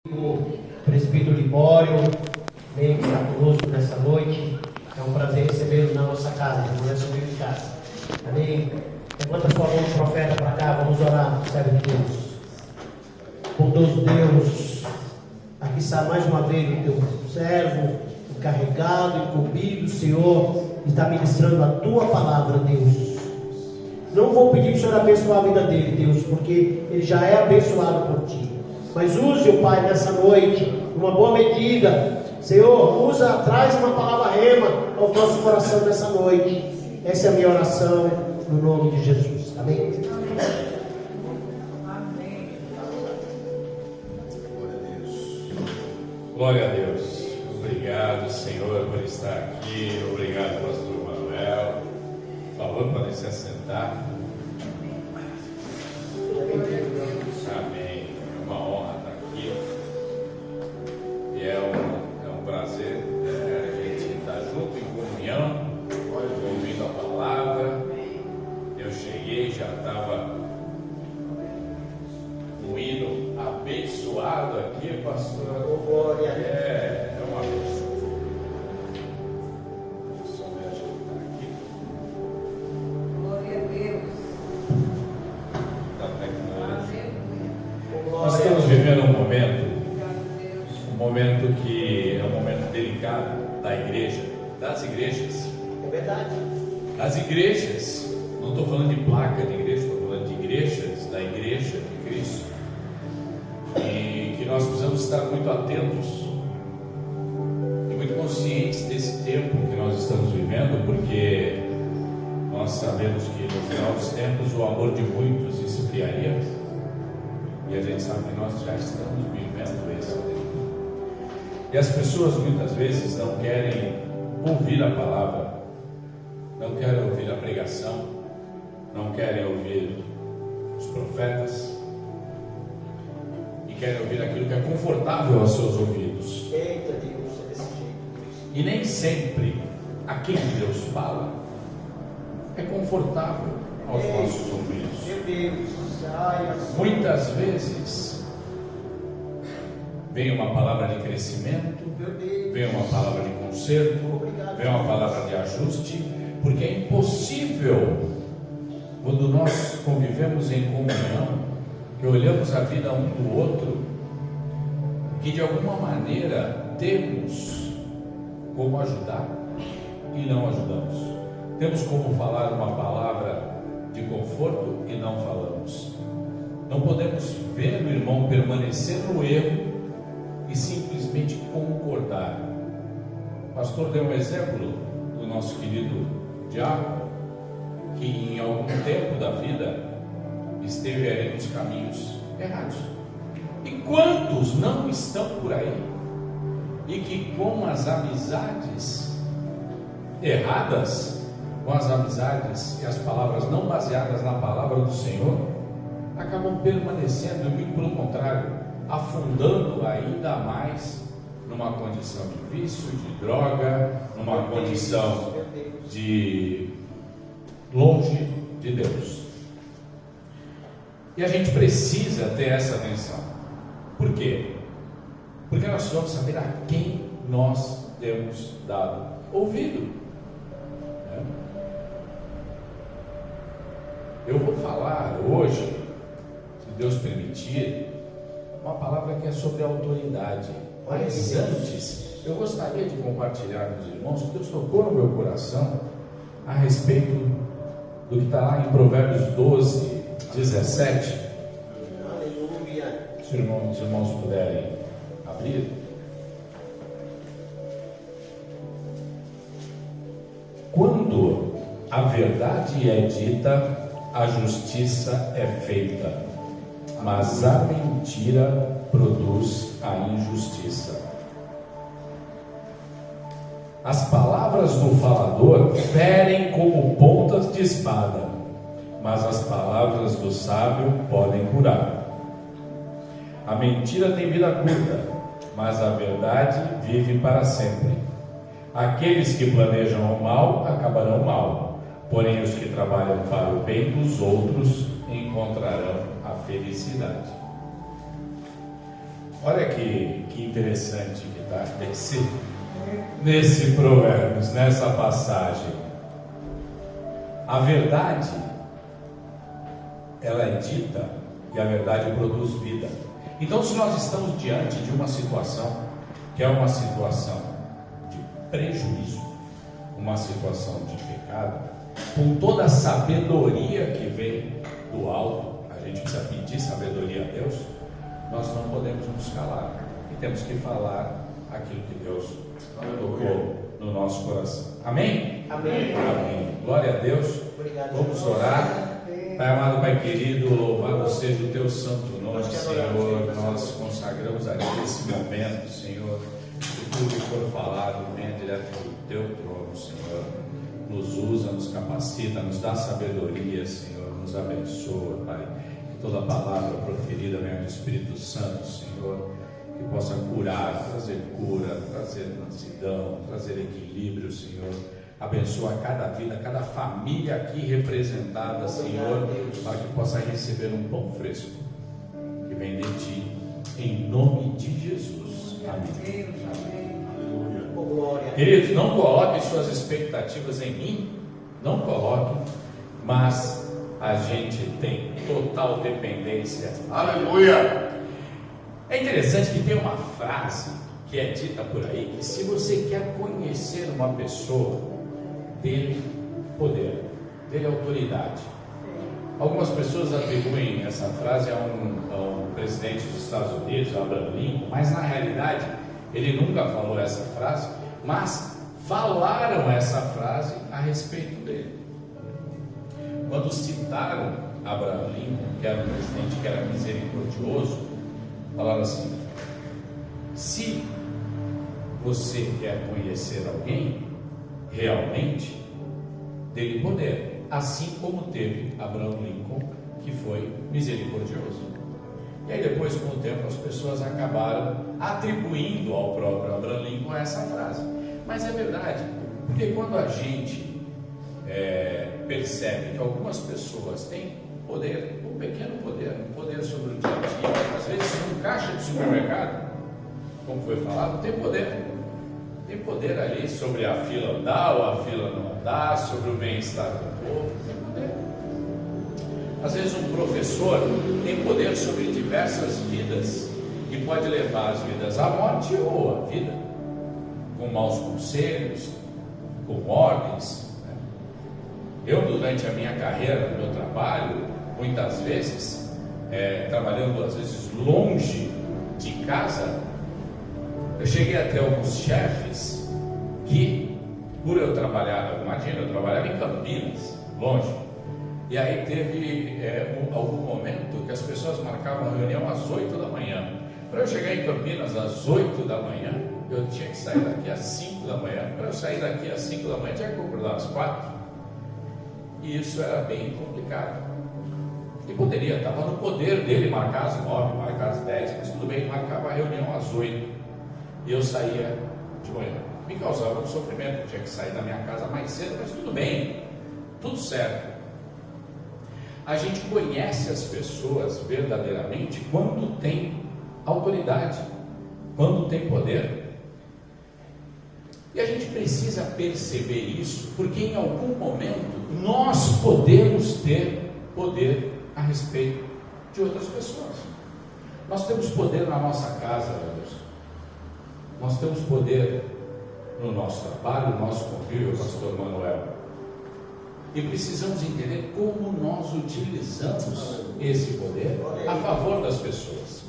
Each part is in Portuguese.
O presbítero Libório, meio que está conosco nessa noite. É um prazer recebê-lo na nossa casa, não é só de casa. Amém? Levanta sua mão, profeta, para cá, vamos orar, servo de Deus. Bondoso Deus, aqui está mais uma vez o teu servo, encarregado, incumbido, Senhor, está ministrando a tua palavra, Deus. Não vou pedir para o Senhor abençoar a vida dele, Deus, porque ele já é abençoado por ti. Mas use o Pai nessa noite, uma boa medida. Senhor, traz uma palavra rema ao nosso coração nessa noite. Essa é a minha oração, no nome de Jesus. Amém? Amém. Glória a Deus. Obrigado, Senhor, por estar aqui. Obrigado, pastor Manuel. Falou para se assentar. Amém. É uma honra estar aqui. E é um prazer a gente estar junto em comunhão, ouvindo a palavra. Eu cheguei, já estava um hino abençoado aqui, pastor. Glória a Deus. É uma benção. Só me ajudar aqui. Glória a Deus. Da tecnologia. Aleluia. Nós estamos vivendo um momento Obrigado, Deus. que é um momento delicado da igreja, das igrejas. É verdade. Das igrejas, não estou falando de placa de igreja, estou falando de igrejas, da igreja de Cristo. E que nós precisamos estar muito atentos e muito conscientes desse tempo que nós estamos vivendo, porque nós sabemos que no final dos tempos o amor de muitos esfriaria, e a gente sabe que nós já estamos vivendo esse tempo. E as pessoas muitas vezes não querem ouvir a palavra, não querem ouvir a pregação, não querem ouvir os profetas, e querem ouvir aquilo que é confortável aos seus ouvidos. Eita Deus, é desse jeito. E nem sempre aquilo que Deus fala é confortável aos nossos ouvidos. Meu Deus. Ai, Muitas vezes vem uma palavra de crescimento, meu Deus. vem uma palavra de conserto, vem uma palavra de ajuste, porque é impossível, quando nós convivemos em comunhão, que olhamos a vida um do outro, que de alguma maneira temos como ajudar e não ajudamos, temos como falar uma palavra de conforto e não falamos. Não podemos ver o irmão permanecer no erro e simplesmente concordar. O pastor deu um exemplo do nosso querido Diácono, que em algum tempo da vida esteve aí nos caminhos errados. E quantos não estão por aí e que com as amizades erradas, com as amizades e as palavras não baseadas na palavra do Senhor, acabam permanecendo e muito pelo contrário, afundando ainda mais numa condição de vício, de droga, numa condição de longe de Deus. E a gente precisa ter essa atenção. Por quê? Porque nós precisamos saber a quem nós temos dado ouvido. Eu vou falar hoje, se Deus permitir, uma palavra que é sobre autoridade. Mas antes, eu gostaria de compartilhar com os irmãos que Deus tocou no meu coração a respeito do que está lá em Provérbios 12, 17. Aleluia. Se os irmãos puderem abrir. Quando a verdade é dita, a justiça é feita, mas a mentira produz a injustiça. As palavras do falador ferem como pontas de espada, mas as palavras do sábio podem curar. A mentira tem vida curta, mas a verdade vive para sempre. Aqueles que planejam o mal acabarão mal, porém os que trabalham para o bem dos outros encontrarão a felicidade. Olha que interessante que está nesse Provérbios, nessa passagem. A verdade, ela é dita e a verdade produz vida. Então, se nós estamos diante de uma situação que é uma situação de prejuízo, uma situação de pecado, com toda a sabedoria que vem do alto, a gente precisa pedir sabedoria a Deus, nós não podemos nos calar e temos que falar aquilo que Deus colocou no nosso coração. Amém? Amém. Amém. Glória a Deus. Obrigado. Vamos orar. Pai amado, Pai querido, louvado seja o teu santo nome, Senhor. Nós consagramos aqui esse momento, Senhor, que tudo que for falado venha direto do teu trono, Senhor. Nos usa, nos capacita, nos dá sabedoria, Senhor, nos abençoa, Pai. Que toda palavra proferida venha do Espírito Santo, Senhor, que possa curar, trazer cura, trazer mansidão, trazer equilíbrio, Senhor. Abençoa cada vida, cada família aqui representada, Senhor, para que possa receber um pão fresco que vem de Ti, em nome de Jesus. Amém. Amém. Queridos, não coloquem suas expectativas em mim, não coloquem, mas a gente tem total dependência. Aleluia! É interessante que tem uma frase que é dita por aí, que se você quer conhecer uma pessoa, dele poder, dele autoridade. Algumas pessoas atribuem essa frase a um presidente dos Estados Unidos, Abraham Lincoln, mas na realidade ele nunca falou essa frase, mas falaram essa frase a respeito dele. Quando citaram Abraham Lincoln, que era um presidente que era misericordioso, falaram assim: se você quer conhecer alguém, realmente dele poder, assim como teve Abraham Lincoln, que foi misericordioso. E aí depois, com o tempo, as pessoas acabaram atribuindo ao próprio Abraham Lincoln essa frase. Mas é verdade, porque quando a gente percebe que algumas pessoas têm poder, um pequeno poder, um poder sobre o dia a dia, às vezes um caixa de supermercado, como foi falado, tem poder. Tem poder ali sobre a fila andar ou a fila não andar, sobre o bem-estar do povo, tem poder. Às vezes um professor tem poder sobre diversas vidas e pode levar as vidas à morte ou à vida, com maus conselhos, com ordens. Eu, durante a minha carreira, no meu trabalho, muitas vezes, trabalhando às vezes longe de casa, eu cheguei a ter alguns chefes que, por eu trabalhar, imagina, eu trabalhava em Campinas, longe, e aí teve algum momento que as pessoas marcavam a reunião às 8 da manhã. Para eu chegar em Campinas às 8 da manhã, eu tinha que sair daqui às 5 da manhã. Para eu sair daqui às 5 da manhã, tinha que acordar às 4. E isso era bem complicado. E poderia, estava no poder dele marcar às 9, marcar às 10, mas tudo bem, marcava a reunião às 8. E eu saía de manhã. Me causava um sofrimento, eu tinha que sair da minha casa mais cedo, mas tudo bem, tudo certo. A gente conhece as pessoas verdadeiramente quando tem autoridade, quando tem poder. E a gente precisa perceber isso, porque em algum momento nós podemos ter poder a respeito de outras pessoas. Nós temos poder na nossa casa, meu Deus. Nós temos poder no nosso trabalho, no nosso convívio, pastor Manuel. E precisamos entender como nós utilizamos esse poder a favor das pessoas.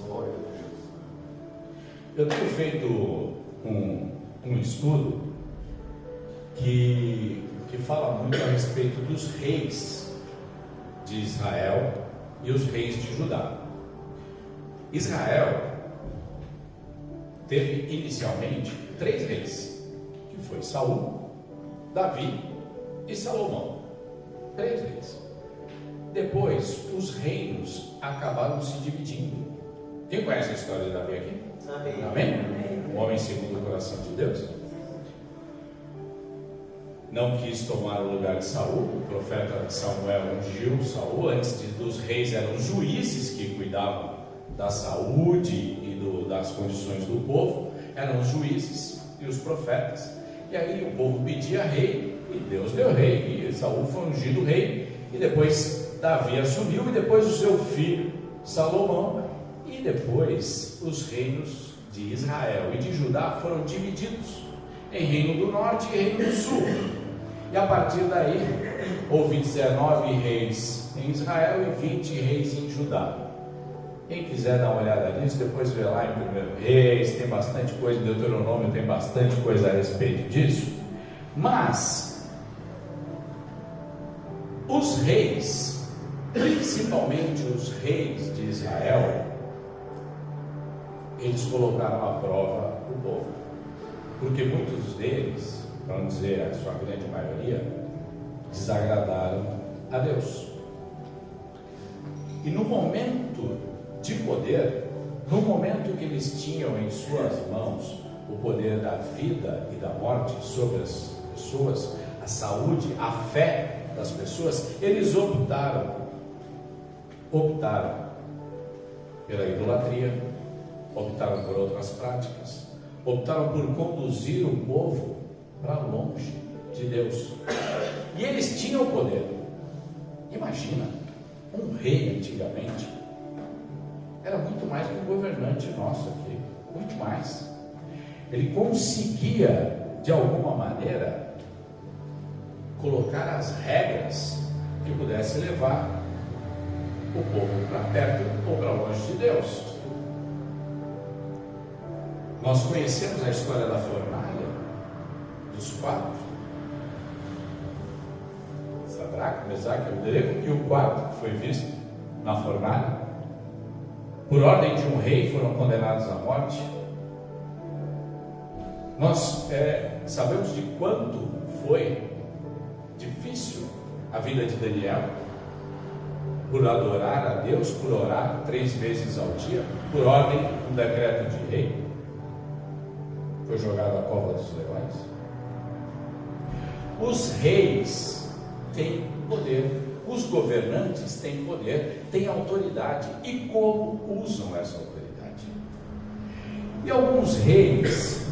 Eu tenho feito um estudo que fala muito a respeito dos reis de Israel e os reis de Judá. Israel teve inicialmente 3 reis, que foi Saul, Davi e Salomão. 3 reis. Depois, os reinos acabaram se dividindo. Quem conhece a história de Davi aqui? Amém. Amém? Um homem segundo o coração de Deus. Não quis tomar o lugar de Saul. O profeta Samuel ungiu Saul. Antes dos reis eram os juízes que cuidavam da saúde e das condições do povo eram os juízes e os profetas. E aí o povo pedia rei, e Deus deu rei, e Saul foi ungido rei, e depois Davi assumiu, e depois o seu filho Salomão, e depois os reinos de Israel e de Judá foram divididos em reino do norte e reino do sul. E a partir daí houve 19 reis em Israel e 20 reis em Judá. Quem quiser dar uma olhada nisso, depois vê lá em 1 Reis, tem bastante coisa, em Deuteronômio tem bastante coisa a respeito disso. Mas os reis, principalmente os reis de Israel, eles colocaram à prova o povo, porque muitos deles, para não dizer a sua grande maioria, desagradaram a Deus. E no momento de poder, no momento que eles tinham em suas mãos o poder da vida e da morte sobre as pessoas, a saúde, a fé das pessoas, eles optaram pela idolatria, optaram por outras práticas, optaram por conduzir o povo para longe de Deus. E eles tinham poder. Imagina, um rei antigamente era muito mais que um governante nosso aqui, muito mais. Ele conseguia, de alguma maneira, colocar as regras que pudesse levar o povo para perto ou para longe de Deus. Nós conhecemos a história da fornalha, dos 4, Sadraque, Mesaque e Abdenego, e o 4 que foi visto na fornalha, por ordem de um rei, foram condenados à morte. Nós sabemos de quanto foi difícil a vida de Daniel, por adorar a Deus, por orar 3 vezes ao dia, por ordem do decreto de rei. Foi jogado à cova dos leões. Os reis têm poder, os governantes têm poder, têm autoridade. E como usam essa autoridade? E alguns reis,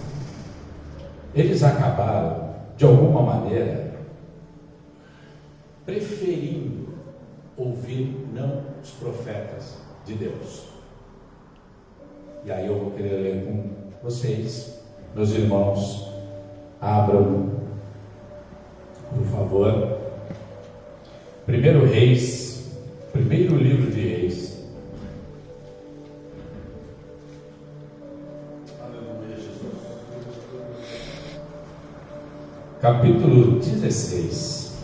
eles acabaram, de alguma maneira, preferindo ouvir não os profetas de Deus. E aí eu vou querer ler com vocês, meus irmãos, abram, por favor, primeiro livro de Reis. Aleluia, Jesus. Capítulo 16.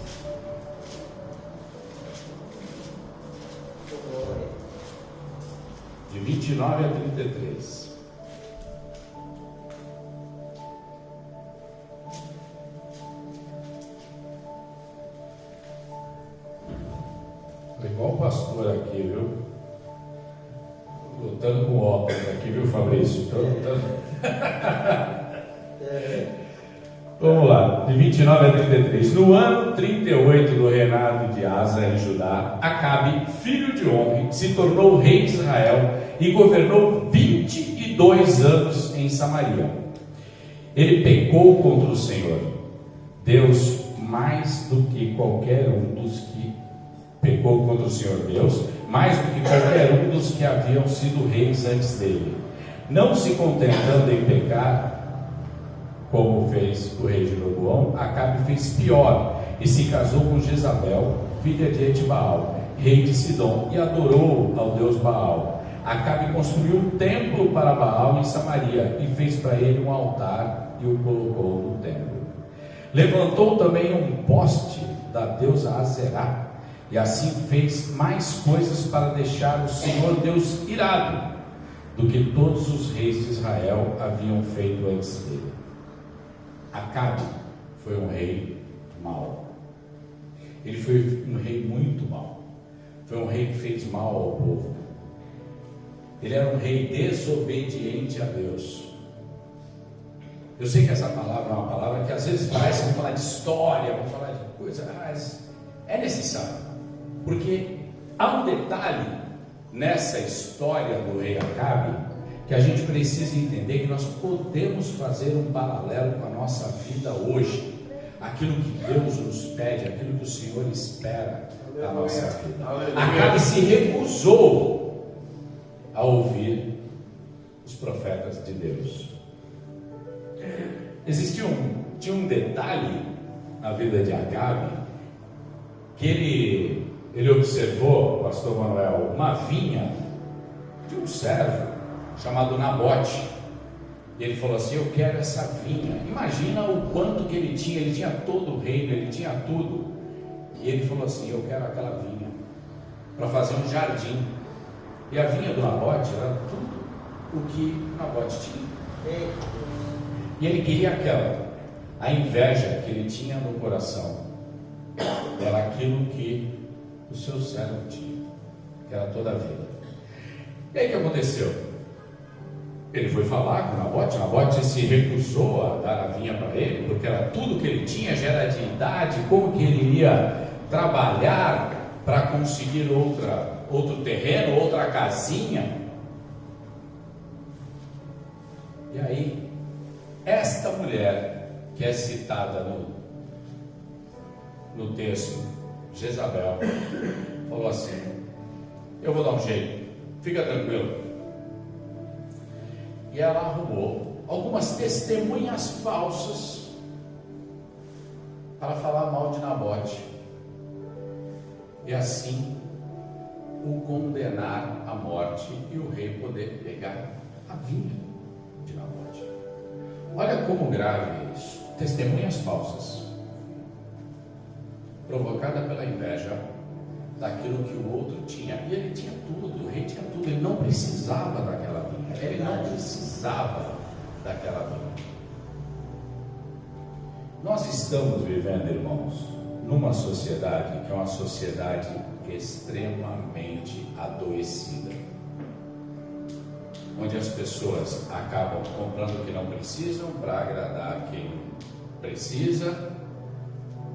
De 29 a 33. Igual o pastor aqui, viu? Lutando com óculos aqui, viu, Fabrício? Vamos lá, de 29 a 33. No ano 38 do reinado de Asa em Judá, Acabe, filho de Omri, se tornou rei de Israel e governou 22 anos em Samaria. Ele pecou contra o Senhor, Deus, mais do que qualquer um dos que pecou contra o Senhor Deus, mais do que qualquer um dos que haviam sido reis antes dele, não se contentando em pecar, como fez o rei Jeroboão. Acabe fez pior e se casou com Jezabel, filha de Etbaal, rei de Sidom, e adorou ao deus Baal. Acabe construiu um templo para Baal em Samaria e fez para ele um altar e o colocou no templo. Levantou também um poste da deusa Azerá, e assim fez mais coisas para deixar o Senhor Deus irado do que todos os reis de Israel haviam feito antes dele. Acabe foi um rei mau. Ele foi um rei muito mau. Foi um rei que fez mal ao povo. Ele era um rei desobediente a Deus. Eu sei que essa palavra é uma palavra que às vezes parece, vamos falar de história, vamos falar de coisa, mas é necessário. Porque há um detalhe nessa história do rei Acabe que a gente precisa entender que nós podemos fazer um paralelo com a nossa vida hoje. Aquilo que Deus nos pede, aquilo que o Senhor espera da nossa vida. Acabe se recusou a ouvir os profetas de Deus. Tinha um detalhe na vida de Acabe, que ele observou, pastor Manuel, uma vinha de um servo chamado Nabote. E ele falou assim: eu quero essa vinha. Imagina o quanto que ele tinha todo o reino, ele tinha tudo. E ele falou assim: eu quero aquela vinha para fazer um jardim. E a vinha do Nabote era tudo o que Nabote tinha. E ele queria aquela. A inveja que ele tinha no coração era aquilo que o seu servo tinha, que era toda a vida. E aí o que aconteceu? Ele foi falar com Nabote. Nabote se recusou a dar a vinha para ele, porque era tudo que ele tinha, já era de idade. Como que ele iria trabalhar para conseguir outro terreno, outra casinha? E aí, esta mulher que é citada no texto, Jezabel, falou assim: eu vou dar um jeito, fica tranquilo. E ela arrumou algumas testemunhas falsas para falar mal de Nabote, e assim o condenar à morte, e o rei poder pegar a vinha de Nabote. Olha como grave é isso. Testemunhas falsas, provocada pela inveja daquilo que o outro tinha. E ele tinha tudo, o rei tinha tudo, ele não precisava daquela vinha, ele não precisava daquela vinha. Nós estamos vivendo, irmãos, numa sociedade que é uma sociedade extremamente adoecida, onde as pessoas acabam comprando o que não precisam para agradar quem precisa,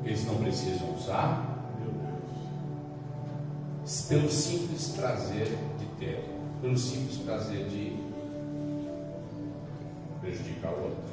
eles não precisam usar, pelo simples prazer de ter, pelo simples prazer de prejudicar o outro.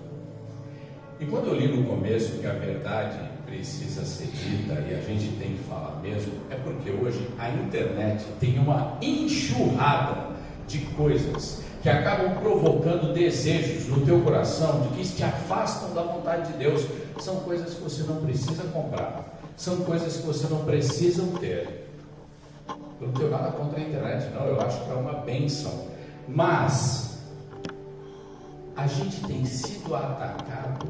E quando eu li no começo que a verdade precisa ser dita, e a gente tem que falar mesmo, é porque hoje a internet tem uma enxurrada de coisas que acabam provocando desejos no teu coração, de que te afastam da vontade de Deus. São coisas que você não precisa comprar, são coisas que você não precisa ter. Eu não tenho nada contra a internet, não, eu acho que é uma bênção, mas a gente tem sido atacado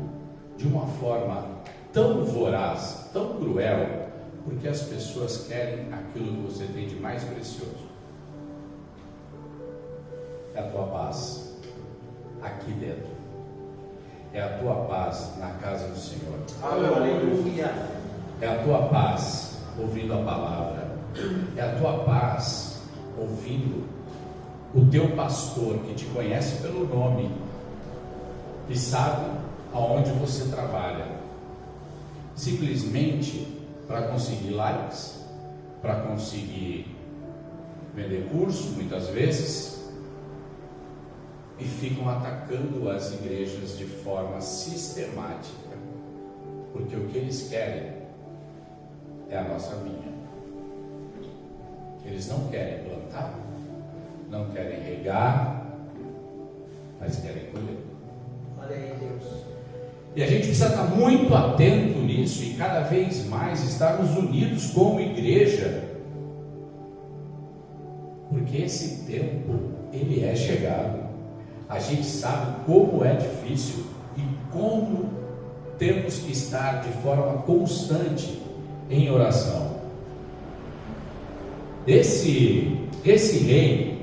de uma forma tão voraz, tão cruel, porque as pessoas querem aquilo que você tem de mais precioso. É a tua paz aqui dentro, é a tua paz na casa do Senhor. Aleluia. É a tua paz ouvindo a palavra, é a tua paz ouvindo o teu pastor que te conhece pelo nome, que sabe aonde você trabalha, simplesmente para conseguir likes, para conseguir vender curso, muitas vezes, e ficam atacando as igrejas de forma sistemática, porque o que eles querem é a nossa vinha. Eles não querem plantar, não querem regar, mas querem colher. Olha aí, Deus. E a gente precisa estar muito atento nisso e cada vez mais estarmos unidos como igreja, porque esse tempo, ele é chegado. A gente sabe como é difícil e como temos que estar de forma constante em oração. Esse rei,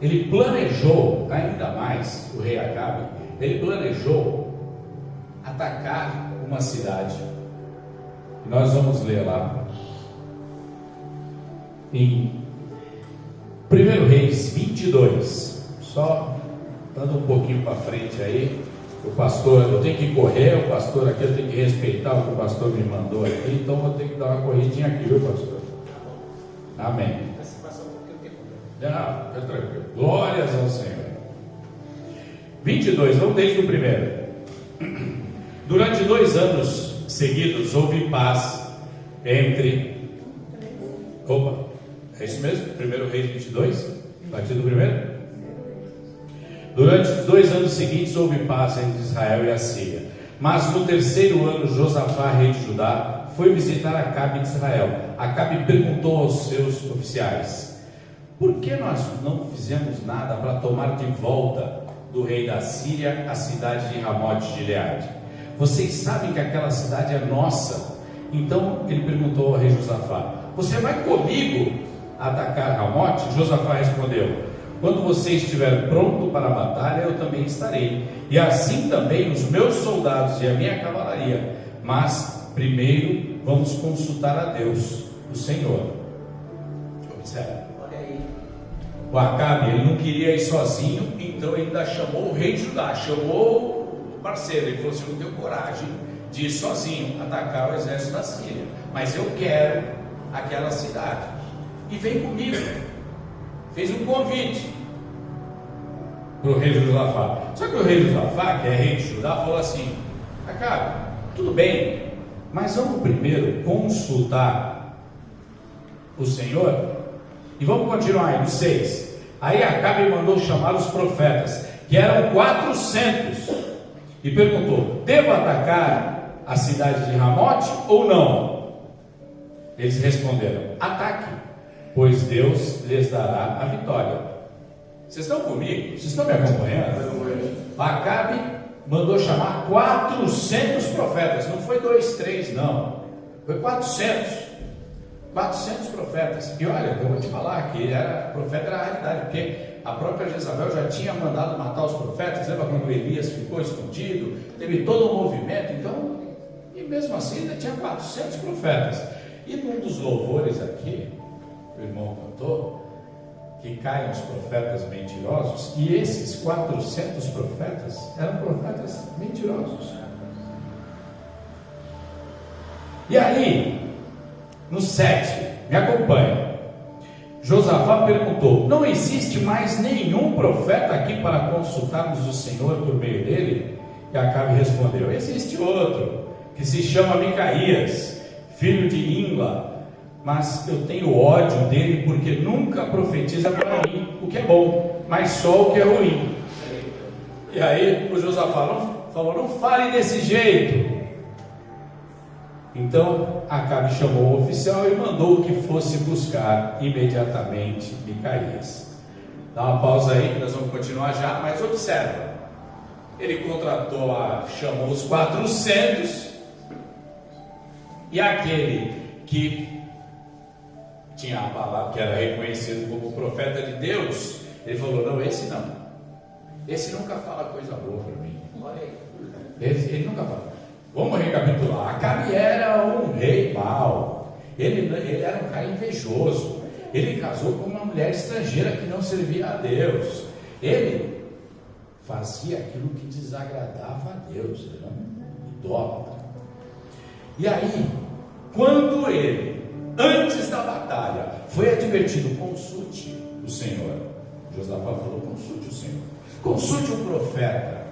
ele planejou ainda mais, o rei Acabe, ele planejou atacar uma cidade. Nós vamos ler lá em 1 Reis 22, só dando um pouquinho para frente aí. O pastor, eu tenho que correr, o pastor aqui, eu tenho que respeitar o que o pastor me mandou aqui, então eu tenho que dar uma corridinha aqui, viu, pastor? Amém. Não, fica tranquilo. Glórias ao Senhor. 22, vamos desde o primeiro. Durante 2 anos seguidos houve paz entre... Opa, é isso mesmo? 1 Reis 22, a partir do primeiro? Durante os 2 anos seguintes houve paz entre Israel e a Síria. Mas no 3º ano, Josafá, rei de Judá, foi visitar Acabe de Israel. Acabe perguntou aos seus oficiais: por que nós não fizemos nada para tomar de volta do rei da Síria a cidade de Ramote de Gileade? Vocês sabem que aquela cidade é nossa. Então ele perguntou ao rei Josafá: você vai comigo atacar Ramote? Josafá respondeu: quando você estiver pronto para a batalha, eu também estarei, e assim também os meus soldados e a minha cavalaria. Mas primeiro vamos consultar a Deus, o Senhor. Observe. O Acabe, ele não queria ir sozinho, então ele ainda chamou o rei de Judá, chamou o parceiro. Ele falou assim: eu não tenho coragem de ir sozinho atacar o exército da Síria, mas eu quero aquela cidade, e vem comigo. Fez um convite para o rei Josafá. Só que o rei Josafá, que é rei de Judá, falou assim: Acabe, tudo bem, mas vamos primeiro consultar o Senhor. E vamos continuar aí no 6. Aí Acabe mandou chamar os profetas, que eram 400, e perguntou: devo atacar a cidade de Ramote ou não? Eles responderam: ataque, pois Deus lhes dará a vitória. Vocês estão comigo? Vocês estão me acompanhando? Acabe mandou chamar 400 profetas. Não foi 2, 3, não. Foi 400 profetas. E olha, eu vou te falar que profeta era a realidade, porque a própria Jezabel já tinha mandado matar os profetas. Lembra quando Elias ficou escondido? Teve todo um movimento. Então, e mesmo assim ainda tinha 400 profetas. E num dos louvores aqui, o irmão contou que caem os profetas mentirosos, e esses 400 profetas eram profetas mentirosos. E aí, no 7, me acompanha. Josafá perguntou: não existe mais nenhum profeta aqui para consultarmos o Senhor por meio dele? E Acabe respondeu: existe outro, que se chama Micaías, filho de Imla, mas eu tenho ódio dele porque nunca profetiza para mim o que é bom, mas só o que é ruim. E aí o Josafá falou: não fale desse jeito. Então Acabe chamou o oficial e mandou que fosse buscar imediatamente Micaías. Dá uma pausa aí, nós vamos continuar já, mas observa. Ele chamou os 400, e aquele que tinha a palavra, que era reconhecido como profeta de Deus, ele falou: não, esse não. Esse nunca fala coisa boa para mim. Ele nunca fala. Vamos recapitular. Acabe era um rei mau. Ele era um cara invejoso. Ele casou com uma mulher estrangeira que não servia a Deus. Ele fazia aquilo que desagradava a Deus. Ele era um idólatra. E aí, quando ele, antes da batalha, foi advertido: consulte o Senhor. Josafá falou: consulte o Senhor, consulte um profeta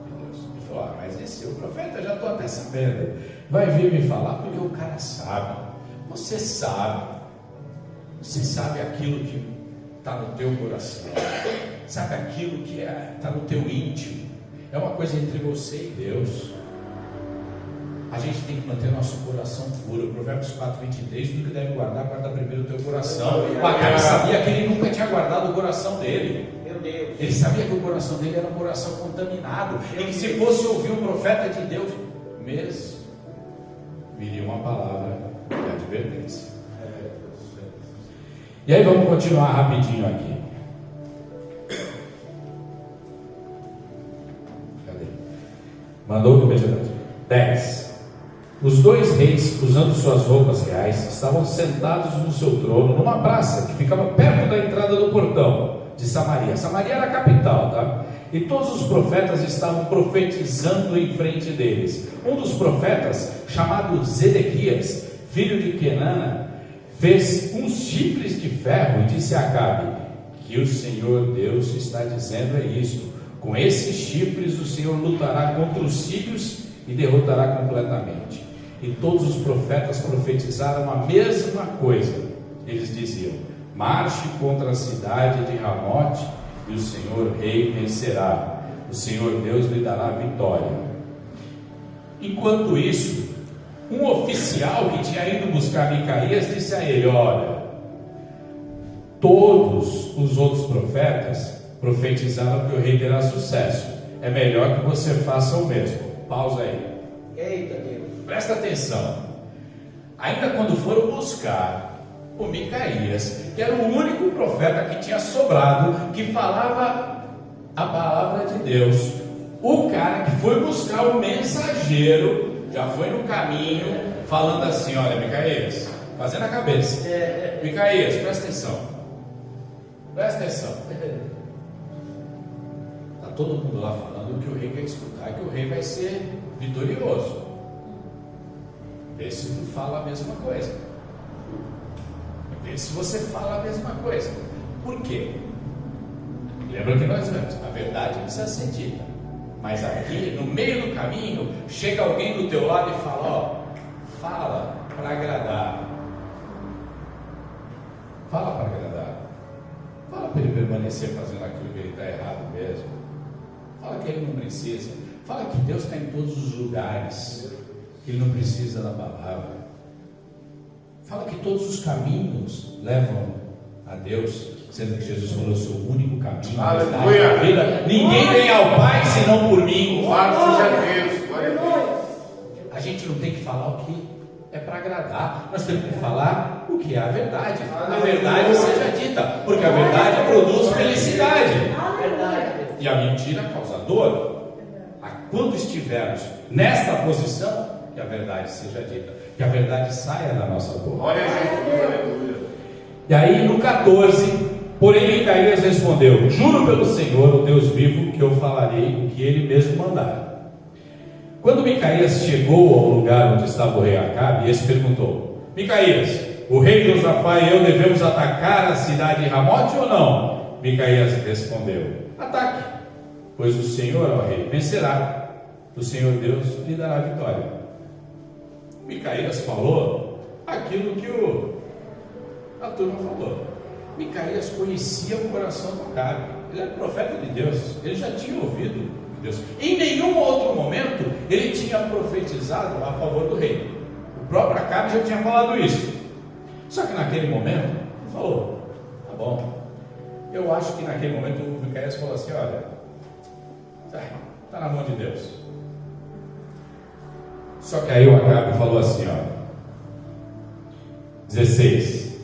de Deus. Ele falou: mas esse o profeta, já estou até sabendo, vai vir me falar, porque o cara sabe. Você sabe aquilo que está no teu coração, sabe aquilo que está no teu íntimo, é uma coisa entre você e Deus. A gente tem que manter nosso coração puro. Provérbios 4:23, tudo que deve guardar, guarda primeiro o teu coração. O Acabe sabia que ele nunca tinha guardado o coração dele. Ele sabia que o coração dele era um coração contaminado, e que se fosse ouvir um profeta de Deus mesmo, viria uma palavra de advertência. E aí vamos continuar rapidinho aqui. Cadê? Mandou no mesmo 10. Os 2 reis, usando suas roupas reais, estavam sentados no seu trono, numa praça que ficava perto da entrada do portão de Samaria. Samaria era a capital, tá? E todos os profetas estavam profetizando em frente deles. Um dos profetas, chamado Zedequias, filho de Kenana, fez uns chifres de ferro e disse a Acabe: que o Senhor Deus está dizendo é isto: Com esses chifres o Senhor lutará contra os sírios e derrotará completamente. E todos os profetas profetizaram a mesma coisa. Eles diziam: marche contra a cidade de Ramote e o Senhor Rei vencerá. O Senhor Deus lhe dará vitória. Enquanto isso, um oficial que tinha ido buscar Micaías disse a ele: olha, todos os outros profetas profetizaram que o rei terá sucesso. É melhor que você faça o mesmo. Pausa aí. Eita Deus. Presta atenção. Ainda quando foram buscar o Micaías, que era o único profeta que tinha sobrado, que falava a palavra de Deus, o cara que foi buscar o mensageiro, já foi no caminho, falando assim: olha, Micaías, fazendo a cabeça, Micaías, presta atenção, presta atenção. Está todo mundo lá falando que o rei quer escutar, que o rei vai ser vitorioso. Vê se tu fala a mesma coisa. Vê se você fala a mesma coisa. Por quê? Lembra que nós vemos, a verdade precisa ser dita. Mas aqui, no meio do caminho, chega alguém do teu lado e fala: ó, fala para agradar. Fala para agradar. Fala para ele permanecer fazendo aquilo que ele está errado mesmo. Fala que ele não precisa. Fala que Deus está em todos os lugares, que ele não precisa da palavra. Fala que todos os caminhos levam a Deus, sendo que Jesus falou: eu sou o único caminho, a verdade e a vida. Ninguém vem ao Pai senão por mim. Louvado seja Deus, glória a Deus. A gente não tem que falar o que é para agradar, nós temos que falar o que é a verdade. A verdade seja dita, porque a verdade produz felicidade. E a mentira causa dor. Quando estivermos nesta posição, que a verdade seja dita, que a verdade saia da nossa boca. Glória a Jesus, aleluia. E aí no 14, porém Micaías respondeu: juro pelo Senhor, o Deus vivo, que eu falarei o que ele mesmo mandar. Quando Micaías chegou ao lugar onde estava o rei Acabe, este perguntou: Micaías, o rei Josafá e eu devemos atacar a cidade de Ramote ou não? Micaías respondeu: ataque, pois o Senhor, ó rei, vencerá. O Senhor Deus lhe dará a vitória. Micaías falou aquilo que a turma falou. Micaías conhecia o coração do Acabe. Ele era profeta de Deus. Ele já tinha ouvido de Deus. Em nenhum outro momento ele tinha profetizado a favor do rei. O próprio Acabe já tinha falado isso. Só que naquele momento ele falou: tá bom. Eu acho que naquele momento o Micaías falou assim: olha, está na mão de Deus. Só que aí o Acabe falou assim, ó, 16: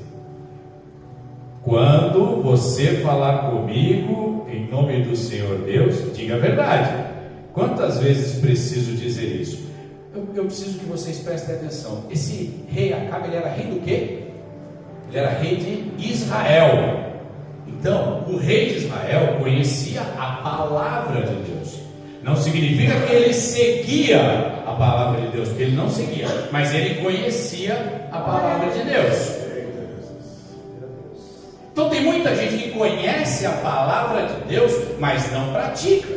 quando você falar comigo em nome do Senhor Deus, diga a verdade. Quantas vezes preciso dizer isso? Eu preciso que vocês prestem atenção. Esse rei Acabe, ele era rei do quê? Ele era rei de Israel. Então, o rei de Israel conhecia a palavra de Deus. Não significa que ele seguia a palavra de Deus, porque ele não seguia, mas ele conhecia a palavra de Deus. Então tem muita gente que conhece a palavra de Deus, mas não pratica.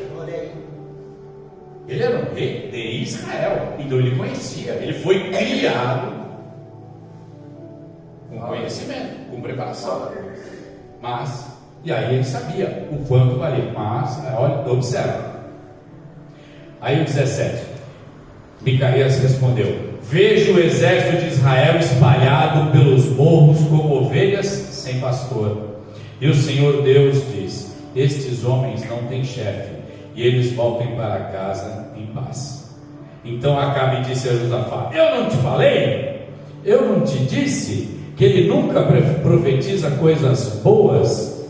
Ele era um rei de Israel, então ele conhecia, ele foi criado com conhecimento, com preparação. Mas, e aí ele sabia o quanto valia. Mas, olha, observa. Aí o 17, Micaías respondeu: vejo o exército de Israel espalhado pelos morros como ovelhas sem pastor. E o Senhor Deus diz: estes homens não têm chefe, e eles voltem para casa em paz. Então Acabe disse a Josafá: eu não te falei? Eu não te disse que ele nunca profetiza coisas boas?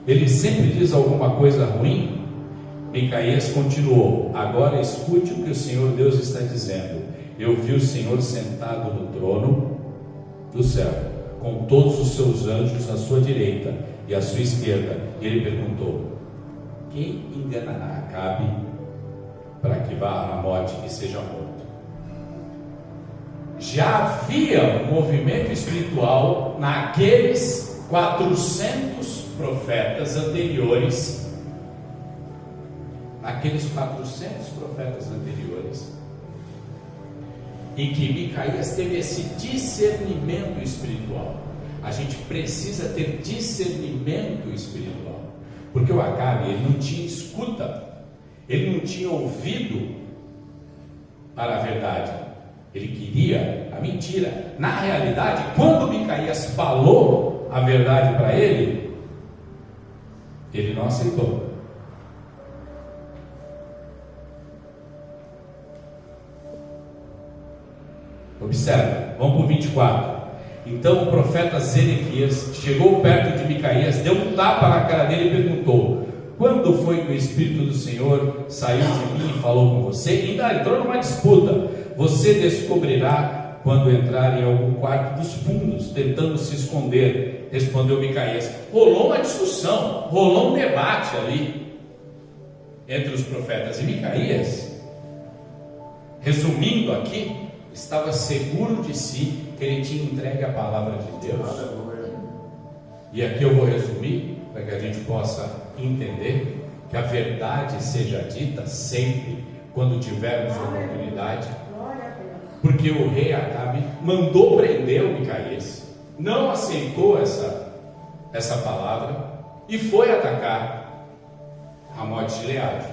Ele sempre diz alguma coisa ruim? Micaías continuou: agora escute o que o Senhor Deus está dizendo. Eu vi o Senhor sentado no trono do céu, com todos os seus anjos à sua direita e à sua esquerda. E ele perguntou: quem enganará Acabe para que vá a Ramote e seja morto? Já havia um movimento espiritual naqueles 400 profetas anteriores aqueles 400 profetas anteriores, em que Micaías teve esse discernimento espiritual. A gente precisa ter discernimento espiritual, porque o Acabe, ele não tinha escuta, ele não tinha ouvido para a verdade, ele queria a mentira. Na realidade, quando Micaías falou a verdade para ele não aceitou. Observa, vamos para o 24. Então o profeta Zedequias chegou perto de Micaías, deu um tapa na cara dele e perguntou: quando foi que o Espírito do Senhor saiu de mim e falou com você? Ainda entrou numa disputa. Você descobrirá quando entrar em algum quarto dos fundos, tentando se esconder, respondeu Micaías. Rolou uma discussão, rolou um debate ali entre os profetas. E Micaías, resumindo aqui, estava seguro de si, que ele tinha entregue a palavra de Deus. E aqui eu vou resumir, para que a gente possa entender que a verdade seja dita sempre quando tivermos a oportunidade. Porque o rei Acabe mandou prender o Micaías, não aceitou essa palavra e foi atacar Ramote de Gileade.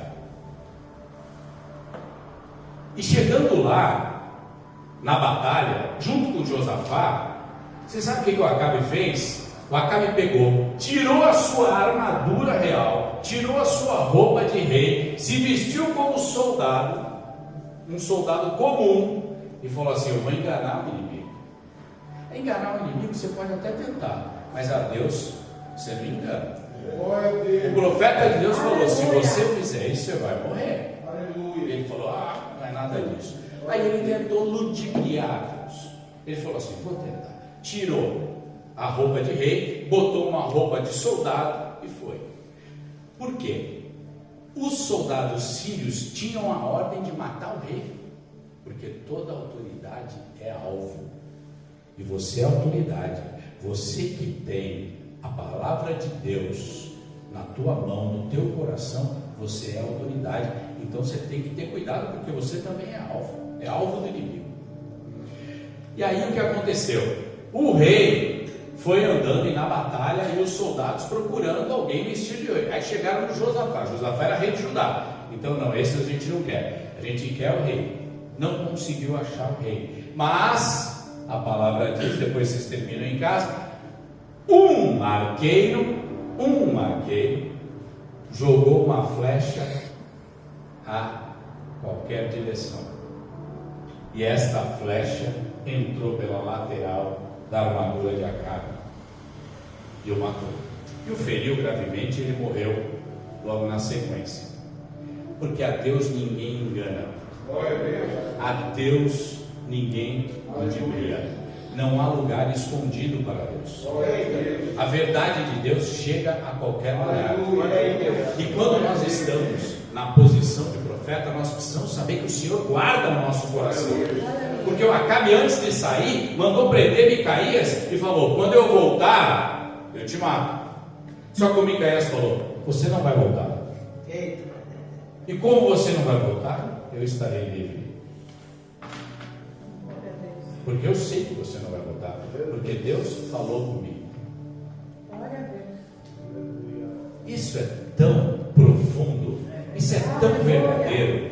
E chegando lá, na batalha, junto com Josafá, você sabe o que o Acabe fez? O Acabe pegou, tirou a sua armadura real, tirou a sua roupa de rei, se vestiu como soldado, um soldado comum, e falou assim: eu vou enganar o inimigo. Enganar o inimigo você pode até tentar, mas a Deus você não engana. O profeta de Deus falou: se você fizer isso, você vai morrer. Ele falou: não é nada disso. Aí ele tentou ludibriar Deus. Ele falou assim: vou tentar. Tirou a roupa de rei, botou uma roupa de soldado e foi. Por quê? Os soldados sírios tinham a ordem de matar o rei, porque toda autoridade é alvo. E você é autoridade. Você que tem a palavra de Deus na tua mão, no teu coração, você é autoridade. Então você tem que ter cuidado, porque você também é alvo. É alvo do inimigo. E aí o que aconteceu? O rei foi andando na batalha e os soldados procurando alguém vestido de rei. Aí chegaram no Josafá. Josafá era rei de Judá. Então não, esse a gente não quer. A gente quer o rei. Não conseguiu achar o rei. Mas a palavra diz, depois vocês terminam em casa, um arqueiro jogou uma flecha a qualquer direção. E esta flecha entrou pela lateral da armadura de Acabe e o matou. E o feriu gravemente, e ele morreu logo na sequência. Porque a Deus ninguém engana. A Deus ninguém ludibria. Não há lugar escondido para Deus. A verdade de Deus chega a qualquer lugar. E quando nós estamos na posição de profeta, nós precisamos saber que o Senhor guarda o nosso coração. Porque o Acabe, antes de sair, mandou prender Micaías e falou: quando eu voltar, eu te mato. Só que o Micaías falou: você não vai voltar. E como você não vai voltar, eu estarei livre. Porque eu sei que você não vai voltar. Porque Deus falou comigo. Isso é tão profundo. Isso é tão verdadeiro.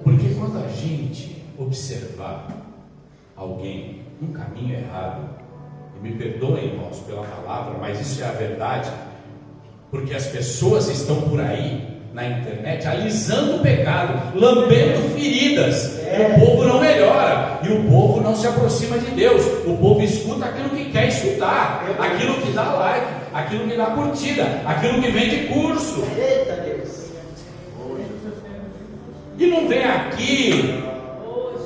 Porque quando a gente observar alguém num caminho errado, e me perdoem, irmãos, pela palavra, mas isso é a verdade, porque as pessoas estão por aí na internet alisando o pecado, lambendo feridas. O povo não melhora e o povo não se aproxima de Deus. O povo escuta aquilo que quer escutar, aquilo que dá like, aquilo que dá curtida, aquilo que vende curso. E não vem aqui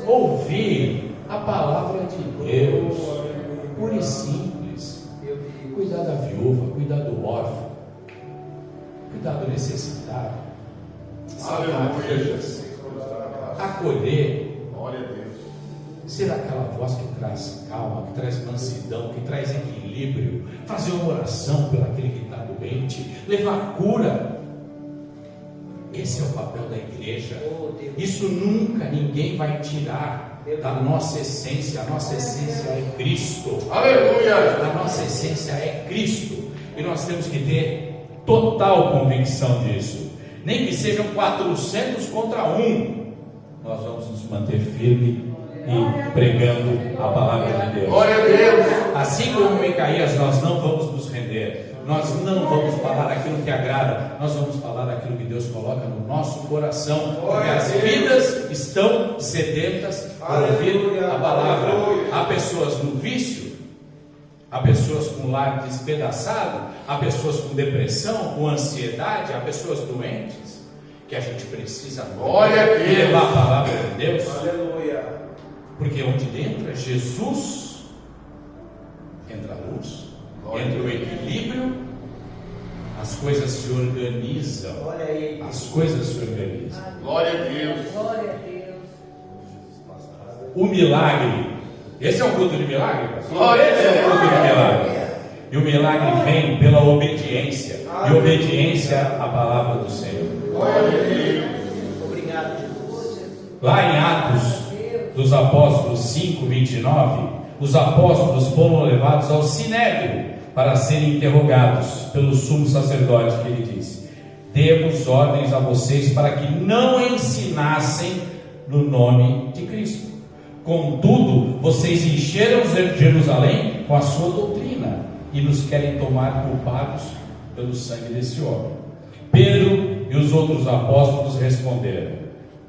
ouvir a palavra de Deus, pura e simples. Cuidar da viúva, cuidar do órfão, cuidar do necessitado, salvar vidas, acolher, ser aquela voz que traz calma, que traz mansidão, que traz equilíbrio, fazer uma oração pelo aquele que está doente, levar cura. Esse é o papel da igreja. Isso nunca ninguém vai tirar da nossa essência. A nossa essência é Cristo. Aleluia. A nossa essência é Cristo. E nós temos que ter total convicção disso. Nem que sejam 400 contra 1, nós vamos nos manter firmes e pregando a palavra de Deus. Glória a Deus. Assim como Micaías, nós não vamos nos render. Nós não vamos falar aquilo que agrada. Nós vamos falar aquilo que Deus coloca no nosso coração. Porque as vidas estão sedentas por ouvir a palavra. Há pessoas no vício, há pessoas com o lar despedaçado, há pessoas com depressão, com ansiedade, há pessoas doentes, que a gente precisa Glória a Deus. levar a palavra de Deus. Aleluia. Porque onde entra Jesus, entra a luz, entra o equilíbrio, as coisas se organizam. Olha aí. As coisas se organizam. Glória a Deus. Glória a Deus. O milagre, esse é um culto de milagre, pastor? Glória a Esse é um Deus. culto de milagre. E o milagre vem pela obediência. E obediência à palavra do Senhor. Glória a Deus. Obrigado, Jesus. Lá em Atos dos Apóstolos 5:29, os apóstolos foram levados ao Sinédrio para serem interrogados pelo sumo sacerdote, que ele disse: demos ordens a vocês para que não ensinassem no nome de Cristo. Contudo, vocês encheram Jerusalém com a sua doutrina e nos querem tomar culpados pelo sangue desse homem. Pedro e os outros apóstolos responderam: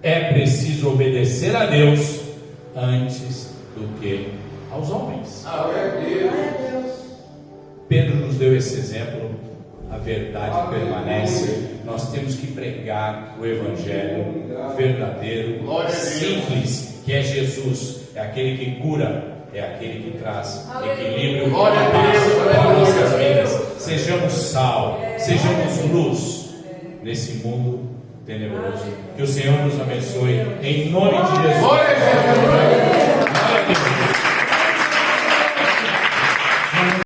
é preciso obedecer a Deus antes do que aos homens. Glória a Deus. Pedro nos deu esse exemplo. A verdade permanece. Nós temos que pregar o evangelho verdadeiro, Glória a Deus. simples, que é Jesus. É aquele que cura, é aquele que traz equilíbrio e Glória a paz Deus. para Aleluia. nossas vidas. Sejamos sal, sejamos luz nesse mundo tenebroso. Que o Senhor nos abençoe em nome de